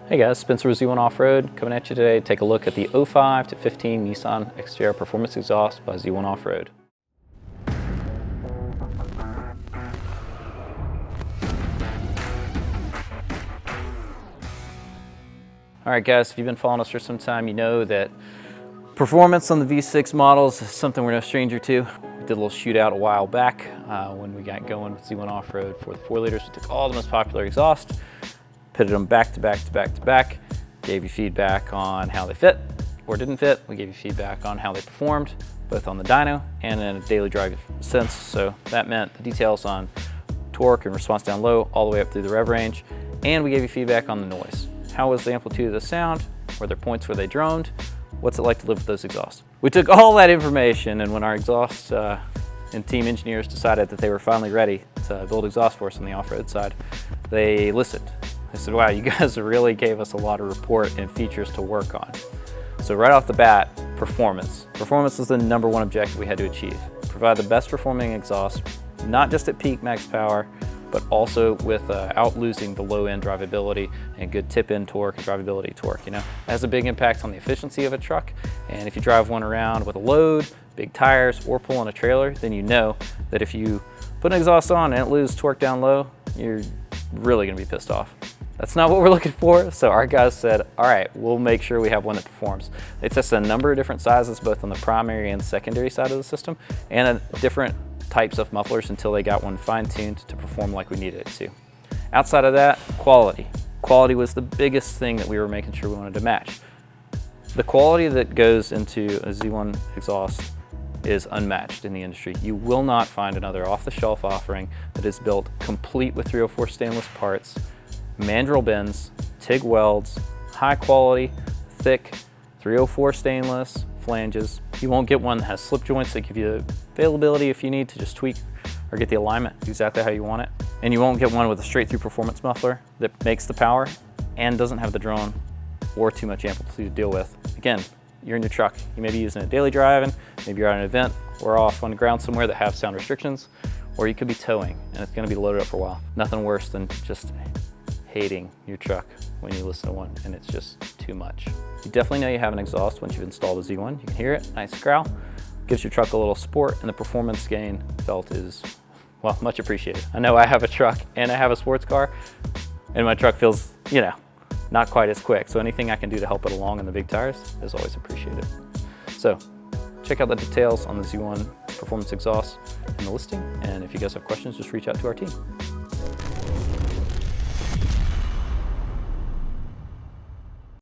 Hey guys, Spencer with Z1 Off-Road coming at you today to take a look at the 05 to 15 Nissan Xterra Performance Exhaust by Z1 Off-Road. Alright guys, if you've been following us for some time, you know that performance on the V6 models is something we're no stranger to. We did a little shootout a while back when we got going with Z1 Off-Road for the 4 liters. We took all the most popular exhaust, pitted them back to back to back to back, gave you feedback on how they fit or didn't fit. We gave you feedback on how they performed, both on the dyno and in a daily drive sense. So that meant the details on torque and response down low all the way up through the rev range. And we gave you feedback on the noise. How was the amplitude of the sound? Were there points where they droned? What's it like to live with those exhausts? We took all that information, and when our exhaust and team engineers decided that they were finally ready to build exhaust for us on the off-road side, they listened. I said, wow, you guys really gave us a lot of report and features to work on. So right off the bat, performance. Performance was the #1 objective we had to achieve. Provide the best performing exhaust, not just at peak max power, but also without losing the low end drivability and good tip in torque and drivability torque. You know, it has a big impact on the efficiency of a truck. And if you drive one around with a load, big tires, or pulling a trailer, then you know that if you put an exhaust on and it loses torque down low, you're really gonna be pissed off. That's not what we're looking for, so our guys said, all right, we'll make sure we have one that performs. They tested a number of different sizes, both on the primary and secondary side of the system, and different types of mufflers until they got one fine-tuned to perform like we needed it to. Outside of that, quality. Quality was the biggest thing that we were making sure we wanted to match. The quality that goes into a Z1 exhaust is unmatched in the industry. You will not find another off-the-shelf offering that is built complete with 304 stainless parts, Mandrel bends, TIG welds, high quality, thick, 304 stainless, flanges. You won't get one that has slip joints that give you the availability if you need to just tweak or get the alignment exactly how you want it. And you won't get one with a straight through performance muffler that makes the power and doesn't have the drone or too much amplitude to deal with. Again, you're in your truck. You may be using it daily driving, maybe you're at an event or off on the ground somewhere that have sound restrictions, or you could be towing and it's gonna be loaded up for a while. Nothing worse than just hating your truck when you listen to one and it's just too much. You definitely know you have an exhaust once you've installed a Z1. You can hear it, nice growl, gives your truck a little sport, and the performance gain felt is, well, much appreciated. I know I have a truck and I have a sports car, and my truck feels, you know, not quite as quick. So anything I can do to help it along in the big tires is always appreciated. So check out the details on the Z1 performance exhaust in the listing, and if you guys have questions, just reach out to our team.